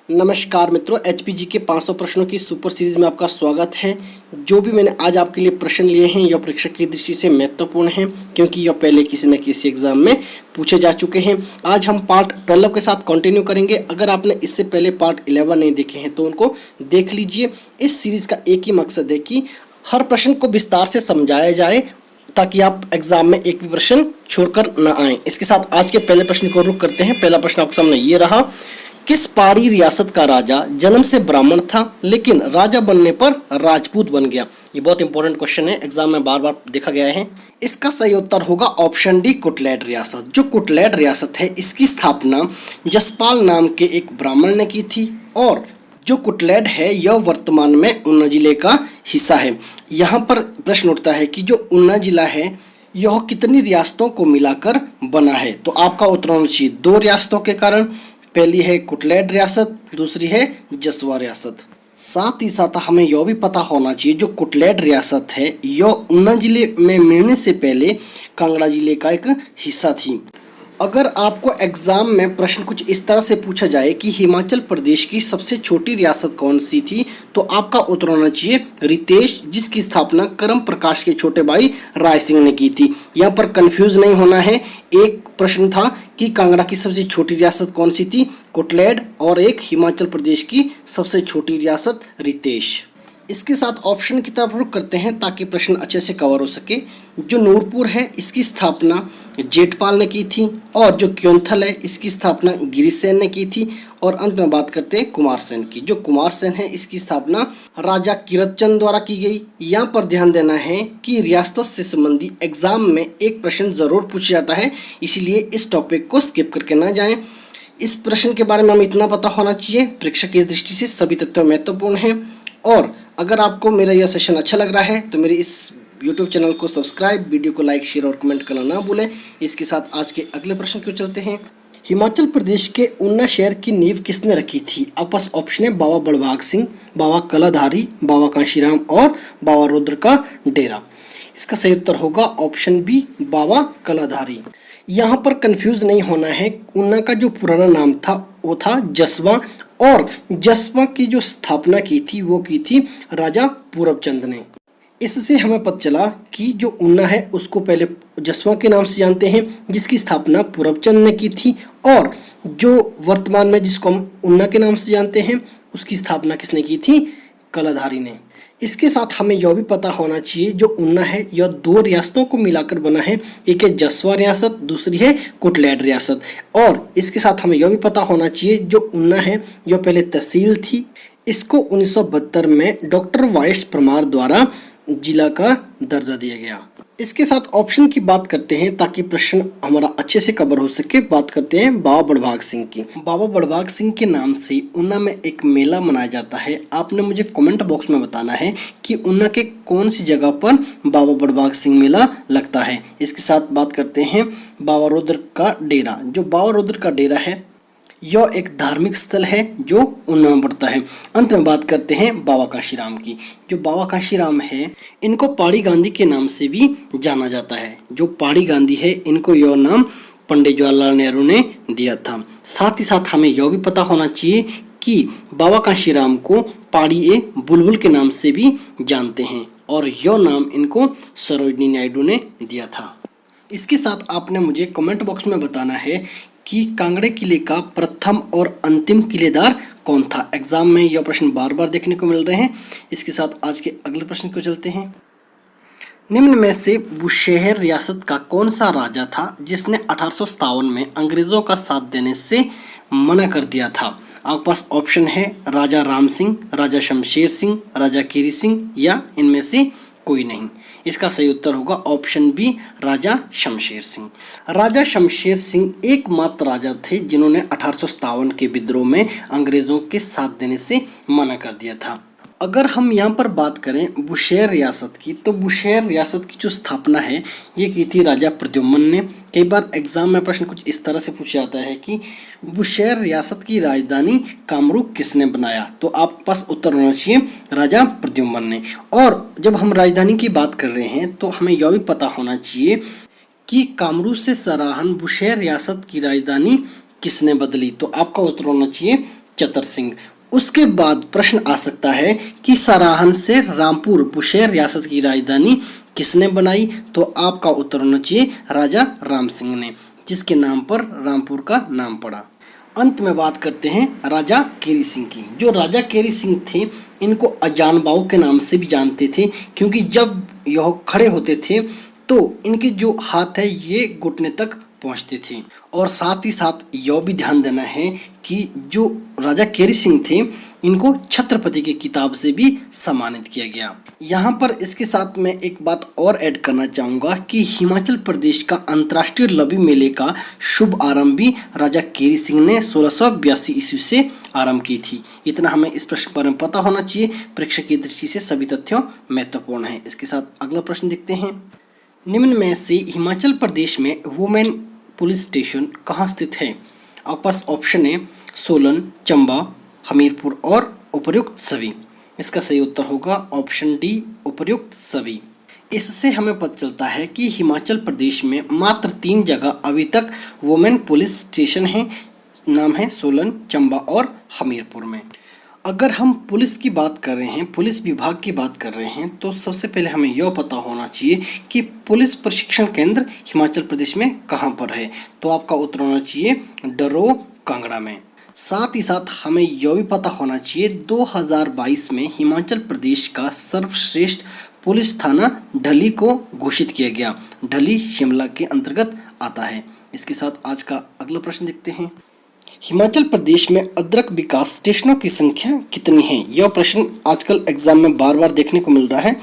नमस्कार मित्रों, एचपीजी के 500 प्रश्नों की सुपर सीरीज में आपका स्वागत है। जो भी मैंने आज आपके लिए प्रश्न लिए हैं यह परीक्षा की दृष्टि से महत्वपूर्ण हैं, क्योंकि यह पहले किसी न किसी एग्जाम में पूछे जा चुके हैं। आज हम पार्ट 12 के साथ कंटिन्यू करेंगे। अगर आपने इससे पहले पार्ट 11 नहीं देखे हैं तो उनको देख लीजिए। इस सीरीज का एक ही मकसद है कि हर प्रश्न को विस्तार से समझाया जाए, ताकि आप एग्जाम में एक भी प्रश्न छोड़कर न आए। इसके साथ आज के पहले प्रश्न को रुक करते हैं। पहला प्रश्न आपके सामने ये रहा, किस पहाड़ी रियासत का राजा जन्म से ब्राह्मण था लेकिन राजा बनने पर राजपूत बन गया? ये बहुत इंपॉर्टेंट क्वेश्चन है, एग्जाम में बार बार देखा गया है। इसका सही उत्तर होगा ऑप्शन डी, कुटलैट रियासत। जो कुटलैट रियासत है इसकी स्थापना जसपाल नाम के एक ब्राह्मण ने की थी, और जो कुटलैट है यह वर्तमान में ऊना जिले का हिस्सा है। यहाँ पर प्रश्न उठता है कि जो ऊना जिला है यह कितनी रियासतों को मिलाकर बना है? तो आपका उत्तर होना चाहिए 2 रियासतों के कारण। पहली है कुटलैट रियासत, दूसरी है जसवा रियासत। साथ ही साथ हमें यह भी पता होना चाहिए जो कुटलैट रियासत है यह ऊना जिले में मिलने से पहले कांगड़ा जिले का एक हिस्सा थी। अगर आपको एग्जाम में प्रश्न कुछ इस तरह से पूछा जाए कि हिमाचल प्रदेश की सबसे छोटी रियासत कौन सी थी, तो आपका उत्तर होना चाहिए रितेश, जिसकी स्थापना करम प्रकाश के छोटे भाई राय सिंह ने की थी। यहाँ पर कंफ्यूज नहीं होना है। एक प्रश्न था कि कांगड़ा की सबसे छोटी रियासत कौन सी थी, कुटलैट, और एक हिमाचल प्रदेश की सबसे छोटी रियासत रितेश। इसके साथ ऑप्शन की तरफ रुख करते हैं ताकि प्रश्न अच्छे से कवर हो सके। जो नूरपुर है इसकी स्थापना जेठपाल ने की थी, और जो क्योंथल है इसकी स्थापना गिरिसेन ने की थी, और अंत में बात करते हैं कुमारसेन की। जो कुमारसेन है इसकी स्थापना राजा किरतचंद द्वारा की गई। यहाँ पर ध्यान देना है कि रियासतों से संबंधी एग्जाम में एक प्रश्न जरूर पूछा जाता है, इसलिए इस टॉपिक को स्किप करके ना जाएं। इस प्रश्न के बारे में हमें इतना पता होना चाहिए, परीक्षा की दृष्टि से सभी तथ्य महत्वपूर्ण हैं। और अगर आपको मेरा यह सेशन अच्छा लग रहा है तो मेरे इस YouTube चैनल को सब्सक्राइब, वीडियो को लाइक, शेयर और कमेंट करना ना भूलें। इसके साथ आज के अगले प्रश्न को चलते हैं। हिमाचल प्रदेश के ऊना शहर की नींव किसने रखी थी? आपके पास ऑप्शन है बाबा बड़भाग सिंह, बाबा कलाधारी, बाबा कांशीराम और बाबा रुद्र का डेरा। इसका सही उत्तर होगा ऑप्शन बी, बाबा कलाधारी। यहाँ पर कंफ्यूज नहीं होना है। ऊना का जो पुराना नाम था वो था जसवा, और जसवा की जो स्थापना की थी वो की थी राजा पूरबचंद ने। इससे हमें पता चला कि जो ऊना है उसको पहले जसवा के नाम से जानते हैं, जिसकी स्थापना पूरबचंद ने की थी, और जो वर्तमान में जिसको हम ऊना के नाम से जानते हैं उसकी स्थापना किसने की थी? कलाधारी ने। इसके साथ हमें यह भी पता होना चाहिए जो ऊना है यह 2 रियासतों को मिलाकर बना है। एक है जसवा रियासत, दूसरी है कुटलैट रियासत। और इसके साथ हमें यह भी पता होना चाहिए जो ऊना है यह पहले तहसील थी। इसको 1972 में डॉक्टर वाइस परमार द्वारा जिला का दर्जा दिया गया। इसके साथ ऑप्शन की बात करते हैं ताकि प्रश्न हमारा अच्छे से कवर हो सके। बात करते हैं बाबा बड़भाग सिंह की। बाबा बड़भाग सिंह के नाम से ऊना में एक मेला मनाया जाता है। आपने मुझे कमेंट बॉक्स में बताना है कि ऊना के कौन सी जगह पर बाबा बड़भाग सिंह मेला लगता है। इसके साथ बात करते हैं बाबा रुद्र का डेरा। जो बाबा रुद्र का डेरा है यह एक धार्मिक स्थल है जो ऊना में पड़ता है। अंत में बात करते हैं बाबा कांशीराम की। जो बाबा कांशीराम है इनको पहाड़ी गांधी के नाम से भी जाना जाता है। जो पहाड़ी गांधी है इनको यह नाम पंडित जवाहरलाल नेहरू ने दिया था। साथ ही साथ हमें यह भी पता होना चाहिए कि बाबा कांशीराम को पहाड़ी ए बुलबुल के नाम से भी जानते हैं, और यह नाम इनको सरोजनी नायडू ने दिया था। इसके साथ आपने मुझे कमेंट बॉक्स में बताना है कि कांगड़े किले का प्रथम और अंतिम किलेदार कौन था। एग्जाम में यह प्रश्न बार बार देखने को मिल रहे हैं। इसके साथ आज के अगले प्रश्न को चलते हैं। निम्न में से बुशहर रियासत का कौन सा राजा था जिसने 1857 में अंग्रेजों का साथ देने से मना कर दिया था? आपके पास ऑप्शन है राजा राम सिंह, राजा शमशेर सिंह, राजा केरी सिंह, या इनमें से कोई नहीं। इसका सही उत्तर होगा ऑप्शन बी, राजा शमशेर सिंह। राजा शमशेर सिंह एकमात्र राजा थे जिन्होंने 1857 के विद्रोह में अंग्रेजों के साथ देने से मना कर दिया था। अगर हम यहाँ पर बात करें बुशहर रियासत की, तो बुशहर रियासत की जो स्थापना है ये की थी राजा प्रद्युम्न ने। कई बार एग्जाम में प्रश्न कुछ इस तरह से पूछा जाता है कि बुशहर रियासत की राजधानी कामरूप किसने बनाया? तो आपके पास उत्तर होना चाहिए राजा प्रद्युम्न ने। और जब हम राजधानी की बात कर रहे हैं तो हमें यह भी पता होना चाहिए कि कामरूप से सराहन बुशहर रियासत की राजधानी किसने बदली? तो आपका उत्तर होना चाहिए चतर सिंह। उसके बाद प्रश्न आ सकता है कि सराहन से रामपुर बुशेर रियासत की राजधानी किसने बनाई? तो आपका उत्तर होना चाहिए राजा राम सिंह ने, जिसके नाम पर रामपुर का नाम पड़ा। अंत में बात करते हैं राजा केरी सिंह की। जो राजा केरी सिंह थे, इनको अजान बाहु के नाम से भी जानते थे, क्योंकि जब यह खड़े होते थे तो इनके जो हाथ है ये घुटने तक पहुंचते थे। और साथ ही साथ यह भी ध्यान देना है कि जो राजा केरी सिंह थे, इनको छत्रपति की किताब से भी सम्मानित किया गया। यहाँ पर इसके साथ मैं एक बात और ऐड करना चाहूँगा कि हिमाचल प्रदेश का अंतर्राष्ट्रीय लवी मेले का शुभ आरंभ भी राजा केरी सिंह ने 1682 ईस्वी से आरंभ की थी। इतना हमें इस प्रश्न के बारे में पता होना चाहिए। परीक्षा की दृष्टि से सभी तथ्यों महत्वपूर्ण है। इसके साथ अगला प्रश्न देखते हैं। निम्न में से हिमाचल प्रदेश में वुमेन पुलिस स्टेशन कहाँ स्थित है? आपके पास ऑप्शन है सोलन, चंबा, हमीरपुर और उपर्युक्त सभी। इसका सही उत्तर होगा ऑप्शन डी, उपर्युक्त सभी। इससे हमें पता चलता है कि हिमाचल प्रदेश में मात्र 3 जगह अभी तक वुमेन पुलिस स्टेशन है। नाम है सोलन, चंबा और हमीरपुर में। अगर हम पुलिस की बात कर रहे हैं, पुलिस विभाग की बात कर रहे हैं, तो सबसे पहले हमें यह पता होना चाहिए कि पुलिस प्रशिक्षण केंद्र हिमाचल प्रदेश में कहाँ पर है। तो आपका उत्तर होना चाहिए डरो, कांगड़ा में। साथ ही साथ हमें यह भी पता होना चाहिए 2022 में हिमाचल प्रदेश का सर्वश्रेष्ठ पुलिस थाना ढली को घोषित किया गया। ढली शिमला के अंतर्गत आता है। इसके साथ आज का अगला प्रश्न देखते हैं। हिमाचल प्रदेश में अदरक विकास स्टेशनों की संख्या कितनी है? यह प्रश्न आजकल एग्जाम में बार बार देखने को मिल रहा है।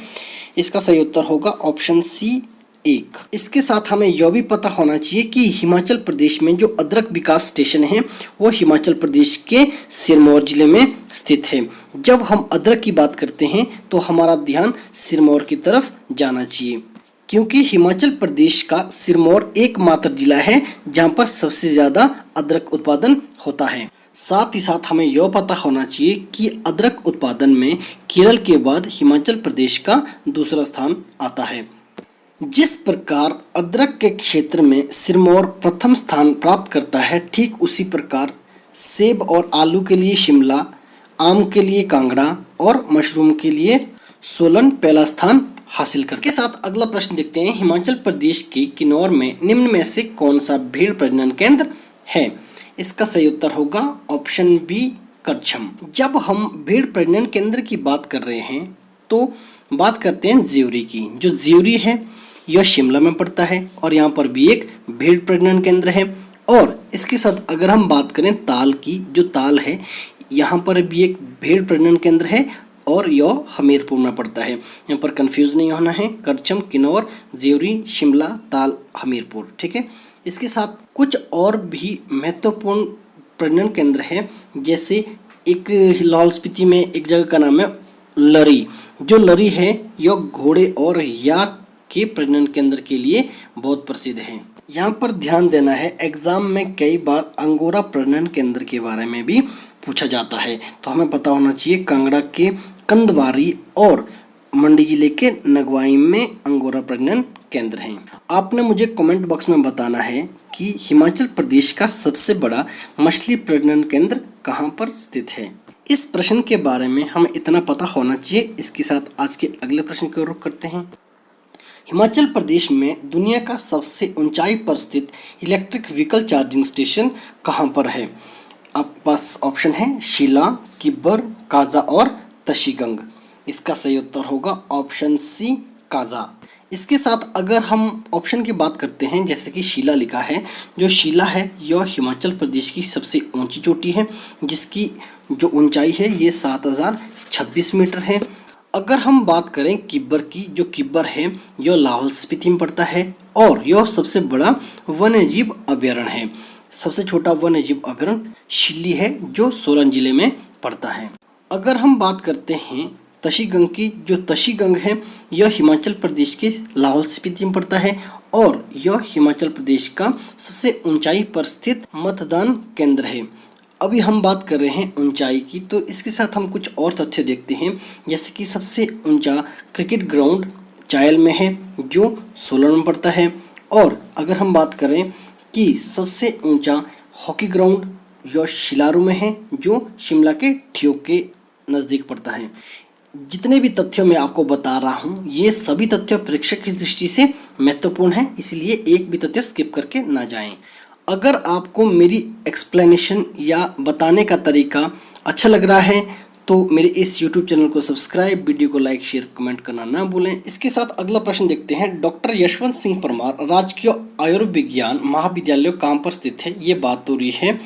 इसका सही उत्तर होगा ऑप्शन सी, 1। इसके साथ हमें यह भी पता होना चाहिए कि हिमाचल प्रदेश में जो अदरक विकास स्टेशन है वो हिमाचल प्रदेश के सिरमौर जिले में स्थित है। जब हम अदरक की बात करते हैं तो हमारा ध्यान सिरमौर की तरफ जाना चाहिए, क्योंकि हिमाचल प्रदेश का सिरमौर एकमात्र जिला है जहां पर सबसे ज़्यादा अदरक उत्पादन होता है। साथ ही साथ हमें यह पता होना चाहिए कि अदरक उत्पादन में केरल के बाद हिमाचल प्रदेश का दूसरा स्थान आता है। जिस प्रकार अदरक के क्षेत्र में सिरमौर प्रथम स्थान प्राप्त करता है, ठीक उसी प्रकार सेब और आलू के लिए शिमला, आम के लिए कांगड़ा और मशरूम के लिए सोलन पहला स्थान हासिल कर। इसके साथ अगला प्रश्न देखते हैं। हिमाचल प्रदेश के किन्नौर में निम्न में से कौन सा भेड़ प्रजनन केंद्र है? इसका सही उत्तर होगा ऑप्शन बी, करछम। जब हम भेड़ प्रजनन केंद्र की बात कर रहे हैं तो बात करते हैं ज्यूरी की। जो ज्यूरी है यह शिमला में पड़ता है और यहाँ पर भी एक भेड़ प्रजनन केंद्र है। और इसके साथ अगर हम बात करें ताल की, जो ताल है यहाँ पर भी एक भेड़ प्रजनन केंद्र है और यह हमीरपुर में पड़ता है। यहाँ पर कंफ्यूज नहीं होना है। करछम, किन्नौर, ज्यूरी, शिमला, ताल, हमीरपुर। ठीक है। इसके साथ कुछ और भी महत्वपूर्ण प्रजनन केंद्र है, जैसे एक लाहौल स्पीति में एक जगह का नाम है लरी। जो लरी है यह घोड़े और याक के प्रजनन केंद्र के लिए बहुत प्रसिद्ध है। यहाँ पर ध्यान देना है, एग्जाम में कई बार अंगोरा प्रजनन केंद्र के बारे में भी पूछा जाता है। तो हमें पता होना चाहिए कांगड़ा के कंदवारी और मंडी जिले के नगवाई में अंगोरा प्रजनन केंद्र हैं। आपने मुझे कमेंट बॉक्स में बताना है कि हिमाचल प्रदेश का सबसे बड़ा मछली प्रजनन केंद्र कहाँ पर स्थित है। इस प्रश्न के बारे में हमें इतना पता होना चाहिए। इसके साथ आज के अगले प्रश्न की ओर रुख करते हैं। हिमाचल प्रदेश में दुनिया का सबसे ऊंचाई पर स्थित इलेक्ट्रिक व्हीकल चार्जिंग स्टेशन कहाँ पर है? आपके पास ऑप्शन है शिला, किब्बर, काजा और तशीगंग। इसका सही उत्तर होगा ऑप्शन सी, काजा। इसके साथ अगर हम ऑप्शन की बात करते हैं, जैसे कि शिला लिखा है, जो शिला है यह हिमाचल प्रदेश की सबसे ऊंची चोटी है, जिसकी जो ऊंचाई है ये 7026 मीटर है। अगर हम बात करें किब्बर की, जो किब्बर है यह लाहौल स्पीति में पड़ता है और यह सबसे बड़ा वन्यजीव अभ्यारण्य है। सबसे छोटा वन्यजीव अभ्यारण्य शिल्ली है, जो सोलन जिले में पड़ता है। अगर हम बात करते हैं तशीगंग की, जो तशीगंग है यह हिमाचल प्रदेश के लाहौल स्पीति में पड़ता है और यह हिमाचल प्रदेश का सबसे ऊंचाई पर स्थित मतदान केंद्र है। अभी हम बात कर रहे हैं ऊंचाई की, तो इसके साथ हम कुछ और तथ्य देखते हैं, जैसे कि सबसे ऊंचा क्रिकेट ग्राउंड चायल में है, जो सोलन में पड़ता है। और अगर हम बात करें कि सबसे ऊंचा हॉकी ग्राउंड यह शिलारू में है जो शिमला के ठियोग के नज़दीक पड़ता है। जितने भी तथ्यों मैं आपको बता रहा हूँ ये सभी तथ्य प्रेक्षक की दृष्टि से महत्वपूर्ण है, इसलिए एक भी तथ्य स्किप करके ना जाएं। अगर आपको मेरी एक्सप्लेनेशन या बताने का तरीका अच्छा लग रहा है तो मेरे इस YouTube चैनल को सब्सक्राइब, वीडियो को लाइक, शेयर, कमेंट करना ना भूलें। इसके साथ अगला प्रश्न देखते हैं। डॉक्टर यशवंत सिंह परमार राजकीय आयुर्विज्ञान महाविद्यालय कहाँ पर स्थित है? ये बात हो रही है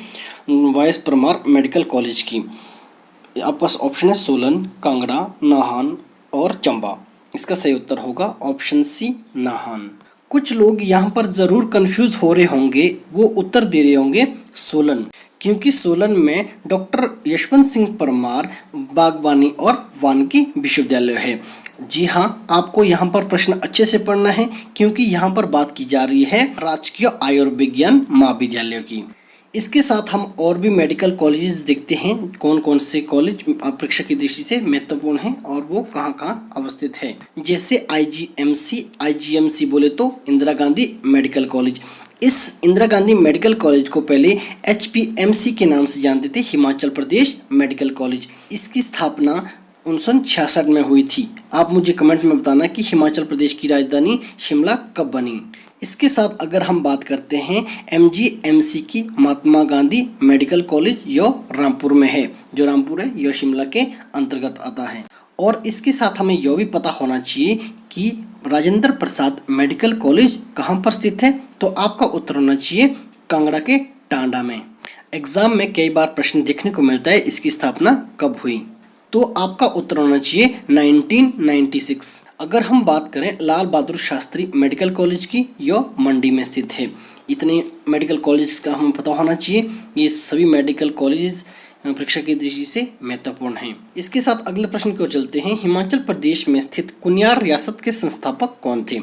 वायस परमार मेडिकल कॉलेज की। आपके पास ऑप्शन है सोलन, कांगड़ा, नाहन और चंबा। इसका सही उत्तर होगा ऑप्शन सी, नाहन। कुछ लोग यहाँ पर जरूर कंफ्यूज हो रहे होंगे, वो उत्तर दे रहे होंगे सोलन, क्योंकि सोलन में डॉक्टर यशवंत सिंह परमार बागवानी और वानिकी विश्वविद्यालय है। जी हाँ, आपको यहाँ पर प्रश्न अच्छे से पढ़ना है क्योंकि यहाँ पर बात की जा रही है राजकीय आयुर्विज्ञान महाविद्यालय की। इसके साथ हम और भी मेडिकल कॉलेजेस देखते हैं, कौन कौन से कॉलेज परीक्षा की दृष्टि से महत्वपूर्ण हैं और वो कहाँ कहाँ अवस्थित है। जैसे आईजीएमसी बोले तो इंदिरा गांधी मेडिकल कॉलेज। इस इंदिरा गांधी मेडिकल कॉलेज को पहले एचपीएमसी के नाम से जानते थे, हिमाचल प्रदेश मेडिकल कॉलेज। इसकी स्थापना 1966 में हुई थी। आप मुझे कमेंट में बताना कि हिमाचल प्रदेश की राजधानी शिमला कब बनी। इसके साथ अगर हम बात करते हैं एमजीएमसी की, महात्मा गांधी मेडिकल कॉलेज यो रामपुर में है। जो रामपुर है यह शिमला के अंतर्गत आता है। और इसके साथ हमें यह भी पता होना चाहिए कि राजेंद्र प्रसाद मेडिकल कॉलेज कहाँ पर स्थित है, तो आपका उत्तर होना चाहिए कांगड़ा के टांडा में। एग्जाम में कई बार प्रश्न देखने को मिलता है इसकी स्थापना कब हुई, तो आपका उत्तर होना चाहिए 1996। अगर हम बात करें लाल बहादुर शास्त्री मेडिकल कॉलेज की, यह मंडी में स्थित है। इतने मेडिकल कॉलेज का हमें पता होना चाहिए। ये सभी मेडिकल कॉलेज परीक्षा की दृष्टि से महत्वपूर्ण हैं। इसके साथ अगले प्रश्न को चलते हैं। हिमाचल प्रदेश में स्थित कुनियार रियासत के संस्थापक कौन थे?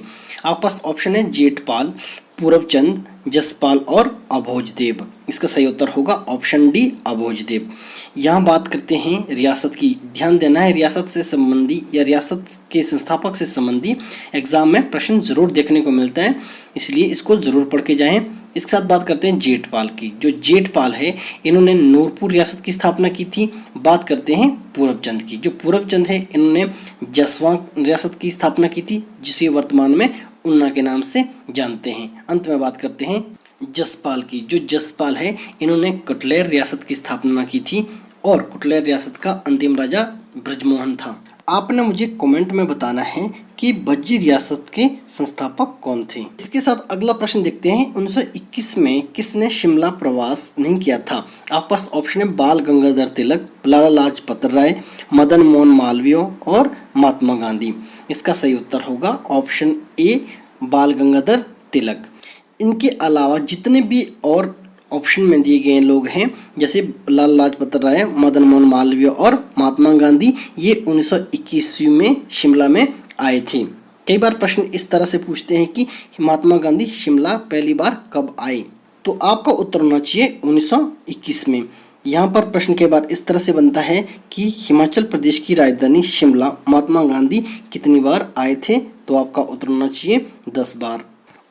आपके पास ऑप्शन है जेठपाल, पूरबचंद, जसपाल और अभोजदेव। इसका सही उत्तर होगा ऑप्शन डी, अभोजदेव। यहाँ बात करते हैं रियासत की। ध्यान देना है, रियासत से संबंधी या रियासत के संस्थापक से संबंधी एग्जाम में प्रश्न जरूर देखने को मिलता है, इसलिए इसको जरूर पढ़ के जाएं। इसके साथ बात करते हैं जेठपाल की। जो जेठपाल है इन्होंने नूरपुर रियासत की स्थापना की थी। बात करते हैं पूरबचंद की। जो पूरबचंद है इन्होंने जसवां रियासत की स्थापना की थी, जिसे वर्तमान में उन्ना के नाम से जानते हैं। अंत में बात करते हैं जसपाल की। जो जसपाल है इन्होंने कुटलेर रियासत की स्थापना की थी और कुटलेर रियासत का अंतिम राजा ब्रजमोहन था। आपने मुझे कमेंट में बताना है कि भज्जी रियासत के संस्थापक कौन थे। इसके साथ अगला प्रश्न देखते हैं। 1921 में किसने शिमला प्रवास नहीं किया था? आपके पास ऑप्शन है बाल गंगाधर तिलक, लाला लाजपत राय, मदन मोहन मालवीय और महात्मा गांधी। इसका सही उत्तर होगा ऑप्शन ए, बाल गंगाधर तिलक। इनके अलावा जितने भी और ऑप्शन में दिए गए लोग हैं, जैसे लाला लाजपत राय, मदन मोहन मालवीय और महात्मा गांधी, ये 1921 में शिमला में आए थे। कई बार प्रश्न इस तरह से पूछते हैं कि महात्मा गांधी शिमला पहली बार कब आए, तो आपका उत्तर होना चाहिए 1921 में। यहाँ पर प्रश्न के बाद इस तरह से बनता है कि हिमाचल प्रदेश की राजधानी शिमला महात्मा गांधी कितनी बार आए थे, तो आपका उत्तर होना चाहिए 10 बार।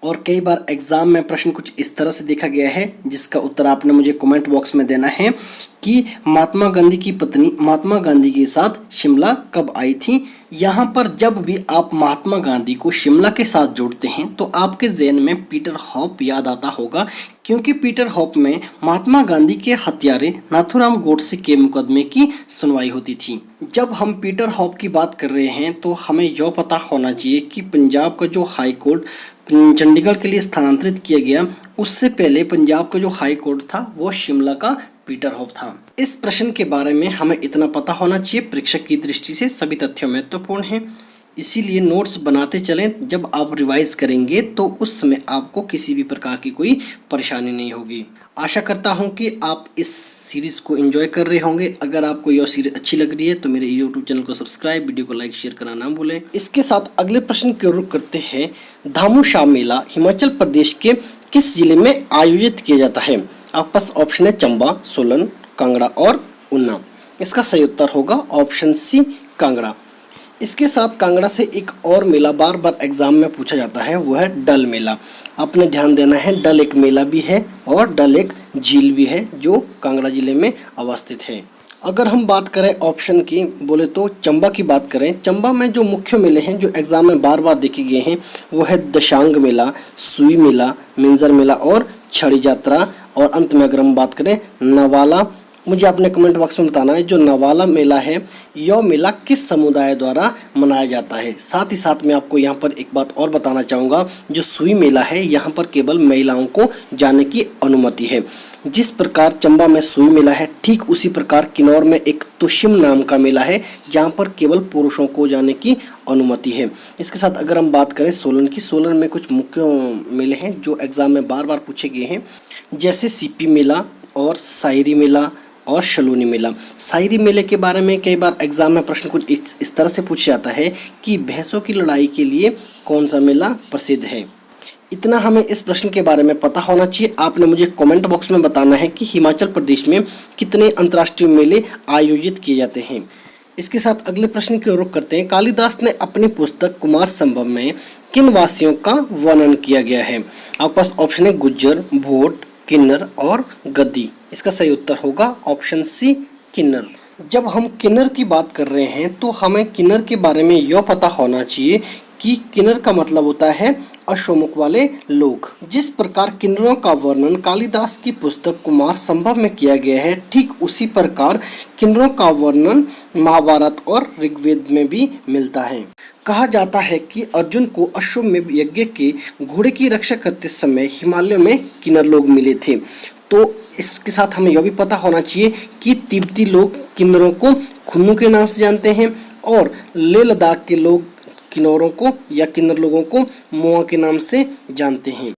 और कई बार एग्जाम में प्रश्न कुछ इस तरह से देखा गया है, जिसका उत्तर आपने मुझे कमेंट बॉक्स में देना है कि महात्मा गांधी की पत्नी महात्मा गांधी के साथ शिमला कब आई थी। यहाँ पर जब भी आप महात्मा गांधी को शिमला के साथ जोड़ते हैं तो आपके ज़हन में पीटर हॉप याद आता होगा, क्योंकि पीटर हॉप में महात्मा गांधी के हत्यारे नाथूराम गोडसे के मुकदमे की सुनवाई होती थी। जब हम पीटर हॉप की बात कर रहे हैं तो हमें यह पता होना चाहिए कि पंजाब का जो हाई कोर्ट चंडीगढ़ के लिए स्थानांतरित किया गया, उससे पहले पंजाब का जो हाई कोर्ट था वो शिमला का पीटर हॉप था। इस प्रश्न के बारे में हमें इतना पता होना चाहिए, प्रेक्षक की दृष्टि से सभी तथ्य महत्वपूर्ण हैं, इसीलिए नोट्स बनाते चलें। जब आप रिवाइज करेंगे तो उस समय आपको किसी भी प्रकार की कोई परेशानी नहीं होगी। आशा करता हूं कि आप इस सीरीज़ को एंजॉय कर रहे होंगे। अगर आपको यह सीरीज अच्छी लग रही है तो मेरे यूट्यूब चैनल को सब्सक्राइब, वीडियो को लाइक, शेयर करना ना भूलें। इसके साथ अगले प्रश्न की ओर करते हैं। धामू शाह मेला हिमाचल प्रदेश के किस जिले में आयोजित किया जाता है? आपके पास ऑप्शन है चंबा, सोलन, कांगड़ा और ऊना। इसका सही उत्तर होगा ऑप्शन सी, कांगड़ा। इसके साथ कांगड़ा से एक और मेला बार बार एग्जाम में पूछा जाता है, वो है डल मेला। आपने ध्यान देना है डल एक मेला भी है और डल एक झील भी है जो कांगड़ा जिले में अवस्थित है। अगर हम बात करें ऑप्शन की बोले तो चंबा की बात करें, चंबा में जो मुख्य मेले हैं जो एग्जाम में बार बार देखे गए हैं वो है दशांग मेला, सुई मेला, मिंजर मेला और छड़ी यात्रा। और अंत में अगर हम बात करें नवाला, मुझे आपने कमेंट बॉक्स में बताना है जो नवाला मेला है यह मेला किस समुदाय द्वारा मनाया जाता है। साथ ही साथ मैं आपको यहाँ पर एक बात और बताना चाहूँगा, जो सुई मेला है यहाँ पर केवल महिलाओं को जाने की अनुमति है। जिस प्रकार चंबा में सुई मेला है ठीक उसी प्रकार किन्नौर में एक तुशिम नाम का मेला है जहाँ पर केवल पुरुषों को जाने की अनुमति है। इसके साथ अगर हम बात करें सोलन की, सोलन में कुछ मुख्य मेले हैं जो एग्जाम में बार बार पूछे गए हैं, जैसे सीपी मेला और शायरी मेला और सलूनी मेला। शायरी मेले के बारे में कई बार एग्जाम में प्रश्न कुछ इस तरह से पूछा जाता है कि भैंसों की लड़ाई के लिए कौन सा मेला प्रसिद्ध है। इतना हमें इस प्रश्न के बारे में पता होना चाहिए। आपने मुझे कमेंट बॉक्स में बताना है कि हिमाचल प्रदेश में कितने अंतर्राष्ट्रीय मेले आयोजित किए जाते हैं। इसके साथ अगले प्रश्न की ओर रुख करते हैं। कालिदास ने अपनी पुस्तक कुमार संभव में किन वासियों का वर्णन किया गया है। आपके पास ऑप्शन है गुज्जर, भोट, किन्नर और गद्दी। इसका सही उत्तर होगा ऑप्शन सी किन्नर। जब हम किन्नर की बात कर रहे हैं तो हमें किन्नर के बारे में यह पता होना चाहिए कि किन्नर का मतलब होता है अशोमुख वाले लोग। जिस प्रकार किन्नरों का वर्णन कालिदास की पुस्तक कुमार संभव में किया गया है ठीक उसी प्रकार किन्नरों का वर्णन महाभारत और ऋग्वेद में भी मिलता है। कहा जाता है कि अर्जुन को अश्वमेध यज्ञ के घोड़े की रक्षा करते समय हिमालय में किन्नर लोग मिले थे। तो इसके साथ हमें यह भी पता होना चाहिए कि तिब्बती लोग किन्नरों को खुन्नू के नाम से जानते हैं और लेह लद्दाख के लोग किन्नरों को या किन्नर लोगों को मोआ के नाम से जानते हैं।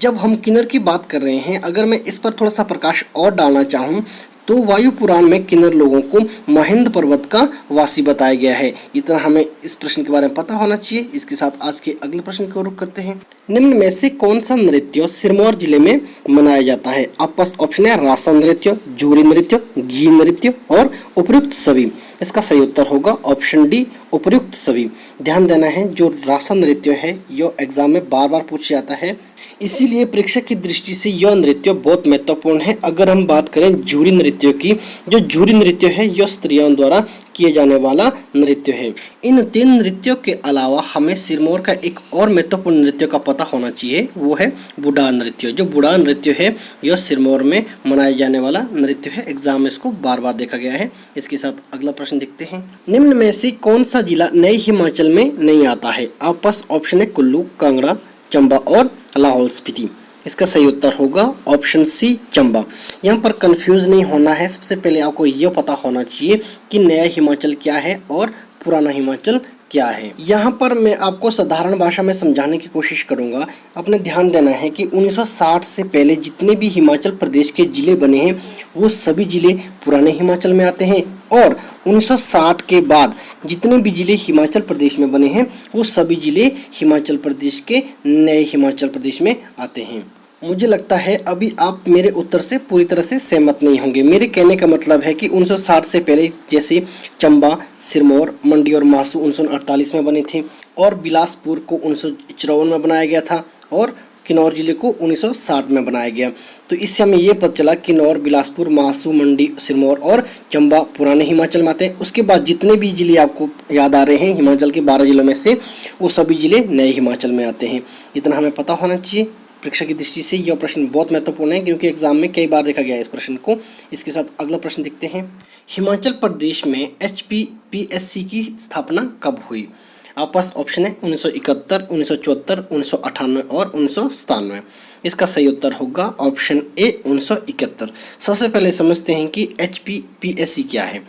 जब हम किन्नर की बात कर रहे हैं, अगर मैं इस पर थोड़ा सा प्रकाश और डालना चाहूँ तो वायु पुराण में किन्नर लोगों को महेंद्र पर्वत का वासी बताया गया है। इतना हमें इस प्रश्न के बारे में पता होना चाहिए। इसके साथ आज के अगले प्रश्न की ओर रुख करते हैं। निम्न में से कौन सा नृत्य सिरमौर जिले में मनाया जाता है। आपके पास ऑप्शन है रासा नृत्य, जूरी नृत्य, घी नृत्य और उपयुक्त सभी। इसका सही उत्तर होगा ऑप्शन डी उपयुक्त सभी। ध्यान देना है जो रासा नृत्य है यह एग्जाम में बार बार पूछा जाता है, इसीलिए परीक्षा की दृष्टि से यह नृत्य बहुत महत्वपूर्ण है। अगर हम बात करें जूरी नृत्य की, जो जूरी नृत्य है यह स्त्रियों द्वारा किए जाने वाला नृत्य है। इन 3 नृत्यों के अलावा हमें सिरमौर का एक और महत्वपूर्ण नृत्य का पता होना चाहिए, वो है बुढ़ा नृत्य। जो बुढ़ा नृत्य है यह सिरमौर में मनाया जाने वाला नृत्य है। एग्जाम में इसको बार बार देखा गया है। इसके साथ अगला प्रश्न देखते हैं। निम्न में से कौन सा जिला नए हिमाचल में नहीं आता है। आपके पास ऑप्शन है कुल्लू, कांगड़ा, चंबा और लाहौल स्पीति। इसका सही उत्तर होगा ऑप्शन सी चंबा। यहाँ पर कंफ्यूज नहीं होना है। सबसे पहले आपको यह पता होना चाहिए कि नया हिमाचल क्या है और पुराना हिमाचल क्या है। यहाँ पर मैं आपको साधारण भाषा में समझाने की कोशिश करूँगा। आपने ध्यान देना है कि 1960 से पहले जितने भी हिमाचल प्रदेश के जिले बने हैं वो सभी जिले पुराने हिमाचल में आते हैं और 1960 के बाद जितने भी जिले हिमाचल प्रदेश में बने हैं वो सभी जिले हिमाचल प्रदेश के नए हिमाचल प्रदेश में आते हैं। मुझे लगता है अभी आप मेरे उत्तर से पूरी तरह से सहमत नहीं होंगे। मेरे कहने का मतलब है कि 1960 से पहले जैसे चंबा, सिरमौर, मंडी और मासू 1948 में बने थे और बिलासपुर को 1954 में बनाया गया था और किन्नौर जिले को 1960 में बनाया गया। तो इससे हमें ये पता चला किन्नौर, बिलासपुर, मासू, मंडी, सिरमौर और चंबा पुराने हिमाचल में आते हैं। उसके बाद जितने भी जिले आपको याद आ रहे हैं हिमाचल के 12 जिलों में से वो सभी जिले नए हिमाचल में आते हैं। इतना हमें पता होना चाहिए। परीक्षा की दृष्टि से यह प्रश्न बहुत महत्वपूर्ण है क्योंकि एग्जाम में कई बार देखा गया है इस प्रश्न को। इसके साथ अगला प्रश्न देखते हैं। हिमाचल प्रदेश में HPPSC की स्थापना कब हुई। आपके पास ऑप्शन है 1971, 1974, 1998 और 1997। इसका सही उत्तर होगा ऑप्शन ए 1971। सबसे पहले समझते हैं कि HPPSC क्या है।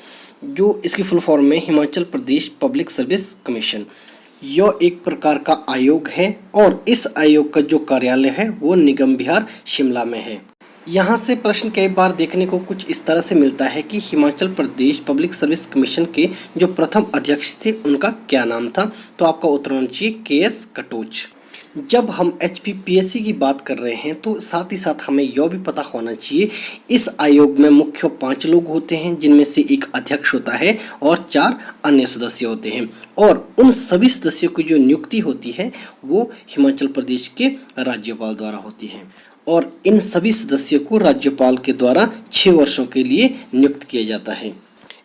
जो इसकी फुल फॉर्म में Himachal Pradesh public service commission. यह एक प्रकार का आयोग है और इस आयोग का जो कार्यालय है वो निगम विहार शिमला में है। यहाँ से प्रश्न कई बार देखने को कुछ इस तरह से मिलता है कि Himachal Pradesh public service commission के जो प्रथम अध्यक्ष थे उनका क्या नाम था। तो आपका उत्तर होना चाहिए KS कटोच। जब हम एचपीपीएससी की बात कर रहे हैं तो साथ ही साथ हमें यह भी पता होना चाहिए इस आयोग में मुख्य 5 लोग होते हैं, जिनमें से एक अध्यक्ष होता है और 4 अन्य सदस्य होते हैं। और उन सभी सदस्यों की जो नियुक्ति होती है वो हिमाचल प्रदेश के राज्यपाल द्वारा होती है और इन सभी सदस्यों को राज्यपाल के द्वारा 6 वर्षों के लिए नियुक्त किया जाता है।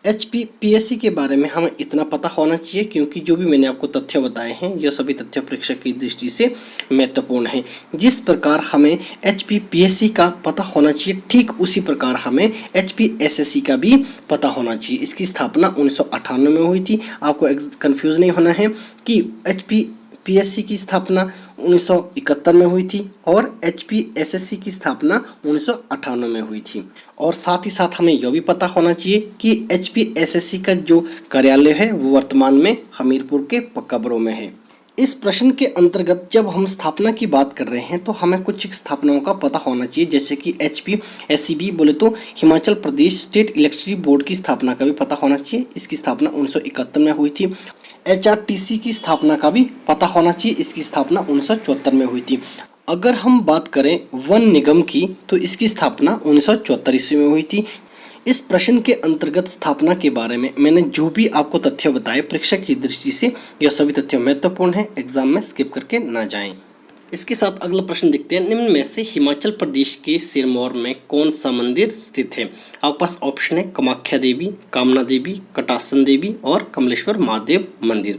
एचपीपीएससी के बारे में हमें इतना पता होना चाहिए क्योंकि जो भी मैंने आपको तथ्य बताए हैं यह सभी तथ्य परीक्षा की दृष्टि से महत्वपूर्ण हैं। जिस प्रकार हमें एचपीपीएससी का पता होना चाहिए ठीक उसी प्रकार हमें एचपीएसएससी का भी पता होना चाहिए। इसकी स्थापना 1998 में हुई थी। आपको कंफ्यूज नहीं होना है कि एचपीपीएससी की स्थापना 1971 में हुई थी और एचपीएसएससी की स्थापना 1998 में हुई थी। और साथ ही साथ हमें यह भी पता होना चाहिए कि एचपीएसएससी का जो कार्यालय है वो वर्तमान में हमीरपुर के कब्रों में है। इस प्रश्न के अंतर्गत जब हम स्थापना की बात कर रहे हैं तो हमें कुछ स्थापनाओं का पता होना चाहिए, जैसे कि एचपीएससीबी बोले तो Himachal Pradesh state electricity board की स्थापना का भी पता होना चाहिए। इसकी स्थापना 1971 में हुई थी। एचआरटीसी की स्थापना का भी पता होना चाहिए। इसकी स्थापना 1974 में हुई थी। अगर हम बात करें वन निगम की तो इसकी स्थापना 1974 ईस्वी में हुई थी। इस प्रश्न के अंतर्गत स्थापना के बारे में मैंने जो भी आपको तथ्य बताए परीक्षा की दृष्टि से यह सभी तथ्य महत्वपूर्ण हैं, एग्जाम में स्किप करके ना जाएं। इसके साथ अगला प्रश्न देखते हैं। निम्न में से हिमाचल प्रदेश के सिरमौर में कौन सा मंदिर स्थित है? आपके पास ऑप्शन है कामाख्या देवी, कामना देवी, कटासन देवी और कमलेश्वर महादेव मंदिर।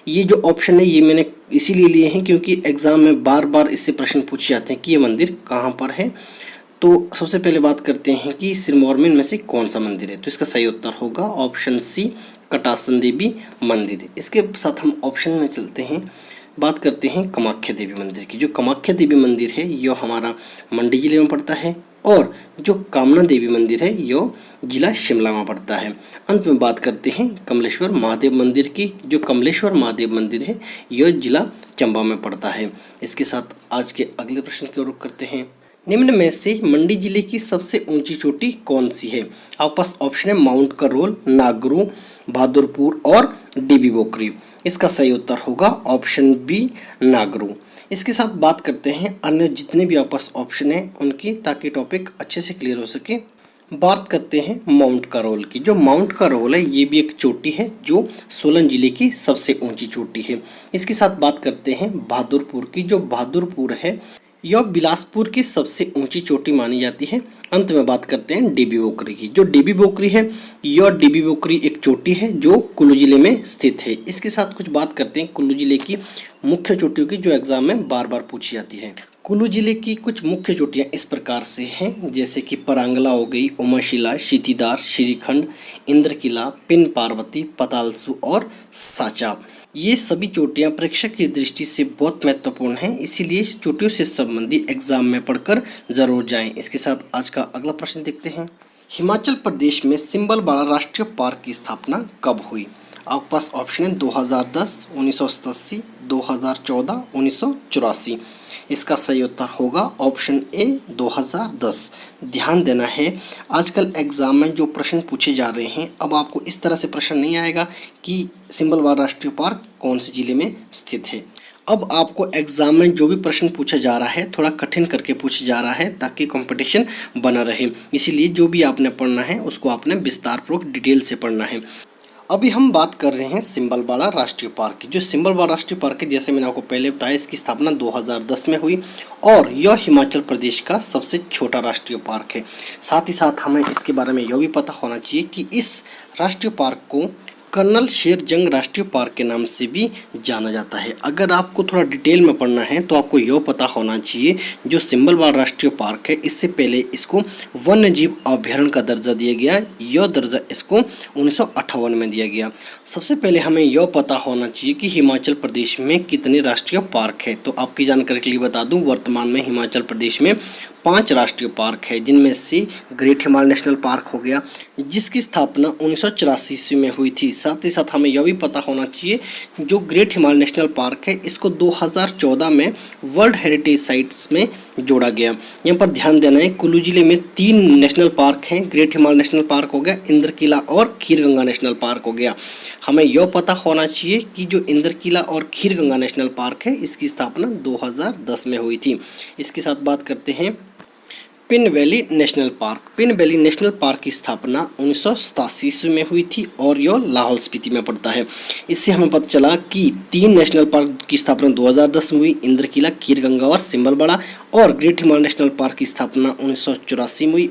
ये जो ऑप्शन है ये मैंने इसीलिए लिए हैं क्योंकि एग्जाम में बार बार इससे प्रश्न पूछे जाते हैं कि ये मंदिर कहाँ पर है। तो सबसे पहले बात करते हैं कि सिरमौर में इनमें से कौन सा मंदिर है। तो इसका सही उत्तर होगा ऑप्शन सी, कटासन देवी मंदिर। इसके साथ हम ऑप्शन में चलते हैं, बात करते हैं कामाख्या देवी मंदिर की। जो कामाख्या देवी मंदिर है यह हमारा मंडी जिले में पड़ता है और जो कामना देवी मंदिर है यह जिला शिमला में पड़ता है। अंत में बात करते हैं कमलेश्वर महादेव मंदिर की। जो कमलेश्वर महादेव मंदिर है यह जिला चंबा में पड़ता है। इसके साथ आज के अगले प्रश्न की ओर रुख करते हैं। निम्न में से मंडी जिले की सबसे ऊंची चोटी कौन सी है? आपके पास ऑप्शन है माउंट करोल, नागरू, बहादुरपुर और डीबी बोकरी। इसका सही उत्तर होगा ऑप्शन बी, नागरू। इसके साथ बात करते हैं अन्य जितने भी आपके पास ऑप्शन है उनकी, ताकि टॉपिक अच्छे से क्लियर हो सके। बात करते हैं माउंट करोल की। जो माउंट करोल है ये भी एक चोटी है जो सोलन जिले की सबसे ऊंची चोटी है। इसके साथ बात करते हैं बहादुरपुर की। जो बहादुरपुर है यह बिलासपुर की सबसे ऊंची चोटी मानी जाती है। अंत में बात करते हैं डीबी बोकरी की। जो डीबी बोकरी है यह डीबी बोकरी एक चोटी है जो कुल्लू जिले में स्थित है। इसके साथ कुछ बात करते हैं कुल्लू जिले की मुख्य चोटियों की जो एग्जाम में बार बार पूछी जाती है। कुल्लू जिले की कुछ मुख्य चोटियां इस प्रकार से हैं, जैसे कि परांगला हो गई, उमाशिला, शीतिदार, श्रीखंड, इंद्र किला, पिन पार्वती, पतालसू और साचा। ये सभी चोटियां परीक्षा की दृष्टि से बहुत महत्वपूर्ण हैं, इसीलिए चोटियों से संबंधित एग्जाम में पढ़कर जरूर जाएं। इसके साथ आज का अगला प्रश्न देखते हैं। हिमाचल प्रदेश में सिंबलबाड़ा राष्ट्रीय पार्क की स्थापना कब हुई? आपके पास ऑप्शन है 2010, 1987, 2014, 1984। इसका सही उत्तर होगा ऑप्शन ए 2010। ध्यान देना है आजकल एग्जाम में जो प्रश्न पूछे जा रहे हैं, अब आपको इस तरह से प्रश्न नहीं आएगा कि सिंबलबाड़ा राष्ट्रीय पार्क कौन से जिले में स्थित है। अब आपको एग्जाम में जो भी प्रश्न पूछा जा रहा है थोड़ा कठिन करके पूछा जा रहा है ताकि कंपटीशन बना रहे, इसीलिए जो भी आपने पढ़ना है उसको आपने विस्तारपूर्वक डिटेल से पढ़ना है। अभी हम बात कर रहे हैं सिंबलबाड़ा राष्ट्रीय पार्क की। जो सिंबलबाड़ा राष्ट्रीय पार्क है, जैसे मैंने आपको पहले बताया, इसकी स्थापना 2010 में हुई और यह हिमाचल प्रदेश का सबसे छोटा राष्ट्रीय पार्क है। साथ ही साथ हमें इसके बारे में यह भी पता होना चाहिए कि इस राष्ट्रीय पार्क को कर्नल शेर जंग राष्ट्रीय पार्क के नाम से भी जाना जाता है। अगर आपको थोड़ा डिटेल में पढ़ना है तो आपको यह पता होना चाहिए जो सिंबलबाड़ा राष्ट्रीय पार्क है इससे पहले इसको वन्य जीव अभ्यारण्य का दर्जा दिया गया। यह दर्जा इसको 1958 में दिया गया। सबसे पहले हमें यह पता होना चाहिए कि हिमाचल प्रदेश में कितने राष्ट्रीय पार्क है। तो आपकी जानकारी के लिए बता दूं, वर्तमान में हिमाचल प्रदेश में 5 राष्ट्रीय पार्क है, जिनमें से ग्रेट हिमालय नेशनल पार्क हो गया जिसकी स्थापना 1984 ईस्वी में हुई थी। साथ ही साथ हमें यह भी पता होना चाहिए जो ग्रेट हिमालय नेशनल पार्क है इसको 2014 में वर्ल्ड हेरिटेज साइट्स में जोड़ा गया। यहाँ पर ध्यान देना है, कुल्लू जिले में 3 नेशनल पार्क हैं। ग्रेट हिमालय नेशनल पार्क हो गया, इंद्रकिला और खीरगंगा नेशनल पार्क हो गया। हमें यह पता होना चाहिए कि जो इंद्रकिला और खीरगंगा नेशनल पार्क है इसकी स्थापना 2010 में हुई थी। इसके साथ बात करते हैं pin valley national park. Pin valley national park की स्थापना 1987 ईस्वी में हुई थी और यह लाहौल स्पीति में पड़ता है। इससे हमें पता चला कि 3 नेशनल पार्क की स्थापना 2010 में हुई, इंद्रकिला, खीरगंगा और सिंबलबड़ा, और ग्रेट हिमालय नेशनल पार्क की स्थापना 1984 में हुई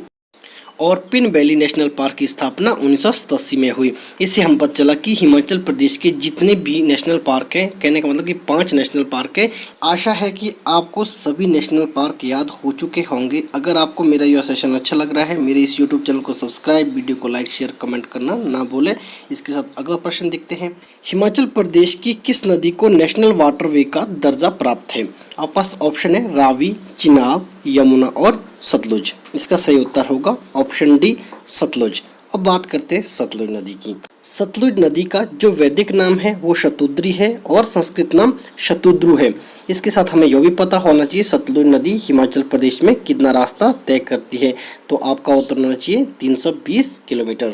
और पिन वैली नेशनल पार्क की स्थापना 1987 में हुई। इससे हम पता चला कि हिमाचल प्रदेश के जितने भी नेशनल पार्क हैं, कहने का मतलब कि 5 नेशनल पार्क है। आशा है कि आपको सभी नेशनल पार्क याद हो चुके होंगे। अगर आपको मेरा यह सेशन अच्छा लग रहा है, मेरे इस यूट्यूब चैनल को सब्सक्राइब, वीडियो को लाइक, शेयर, कमेंट करना ना भूलें। इसके साथ अगला प्रश्न देखते हैं, हिमाचल प्रदेश की किस नदी को नेशनल वाटरवे का दर्जा प्राप्त है? आपके पास ऑप्शन है रावी, चिनाब, यमुना और सतलुज। इसका सही उत्तर होगा ऑप्शन डी, सतलुज। अब बात करते हैं सतलुज नदी की। सतलुज नदी का जो वैदिक नाम है वो शतुद्री है और संस्कृत नाम शतुद्रु है। इसके साथ हमें यह भी पता होना चाहिए सतलुज नदी हिमाचल प्रदेश में कितना रास्ता तय करती है, तो आपका उत्तर होना चाहिए 320 किलोमीटर।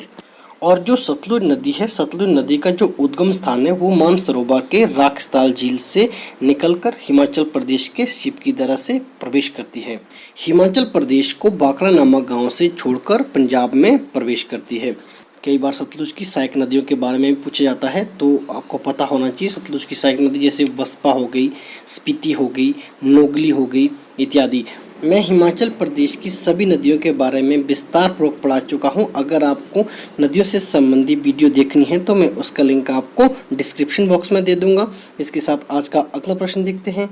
और जो सतलुज नदी है, सतलुज नदी का जो उद्गम स्थान है वो मानसरोवर के राखस्थाल झील से निकलकर हिमाचल प्रदेश के शिप की दर्रा से प्रवेश करती है। हिमाचल प्रदेश को बाकड़ा नामक गांव से छोड़कर पंजाब में प्रवेश करती है। कई बार सतलुज की सहायक नदियों के बारे में भी पूछा जाता है, तो आपको पता होना चाहिए सतलुज की सहायक नदी जैसे बसपा हो गई, स्पीति हो गई, नोगली हो गई इत्यादि। मैं हिमाचल प्रदेश की सभी नदियों के बारे में विस्तार पूर्वक पढ़ा चुका हूं। अगर आपको नदियों से संबंधी वीडियो देखनी है तो मैं उसका लिंक आपको डिस्क्रिप्शन बॉक्स में दे दूंगा। इसके साथ आज का अगला प्रश्न देखते हैं,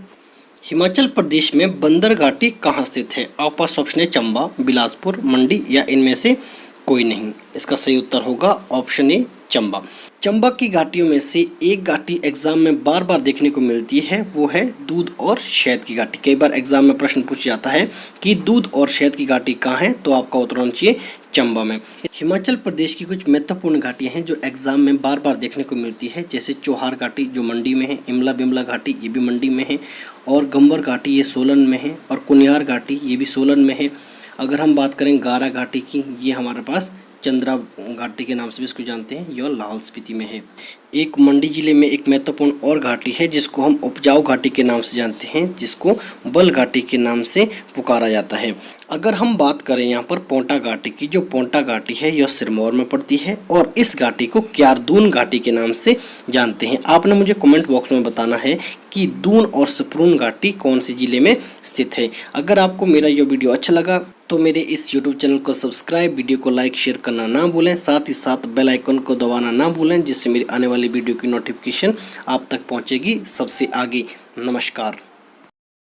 हिमाचल प्रदेश में बंदर घाटी कहाँ स्थित है? आपके पास ऑप्शन है चंबा, बिलासपुर, मंडी या इनमें से कोई नहीं। इसका सही उत्तर होगा ऑप्शन ए, चंबा। चंबा की घाटियों में से एक घाटी एग्जाम में बार बार देखने को मिलती है, वो है दूध और शहद की घाटी। कई बार एग्जाम में प्रश्न पूछा जाता है कि दूध और शहद की घाटी कहाँ है, तो आपका उत्तर होना चाहिए चंबा में। हिमाचल प्रदेश की कुछ महत्वपूर्ण घाटियां हैं जो एग्जाम में बार बार देखने को मिलती है, जैसे चौहार घाटी जो मंडी में है, इमला बिमला घाटी ये भी मंडी में है, और गंबर घाटी ये सोलन में है, और कुनियार घाटी ये भी सोलन में है। अगर हम बात करें गारा घाटी की, ये हमारे पास चंद्रा घाटी के नाम से भी इसको जानते हैं, यह लाहौल स्पीति में है। एक मंडी जिले में एक महत्वपूर्ण और घाटी है जिसको हम उपजाऊ घाटी के नाम से जानते हैं, जिसको बल घाटी के नाम से पुकारा जाता है। अगर हम बात करें यहाँ पर पोंटा घाटी की, जो पोंटा घाटी है यह सिरमौर में पड़ती है और इस घाटी को क्यारदून घाटी के नाम से जानते हैं। आपने मुझे कमेंट बॉक्स में बताना है कि दून और सपरून घाटी कौन से जिले में स्थित है। अगर आपको मेरा यह वीडियो अच्छा लगा तो मेरे इस YouTube चैनल को सब्सक्राइब, वीडियो को लाइक, शेयर करना ना भूलें, साथ ही साथ बेल आइकन को दबाना ना भूलें, जिससे मेरी आने वाली वीडियो की नोटिफिकेशन आप तक पहुंचेगी सबसे आगे। नमस्कार।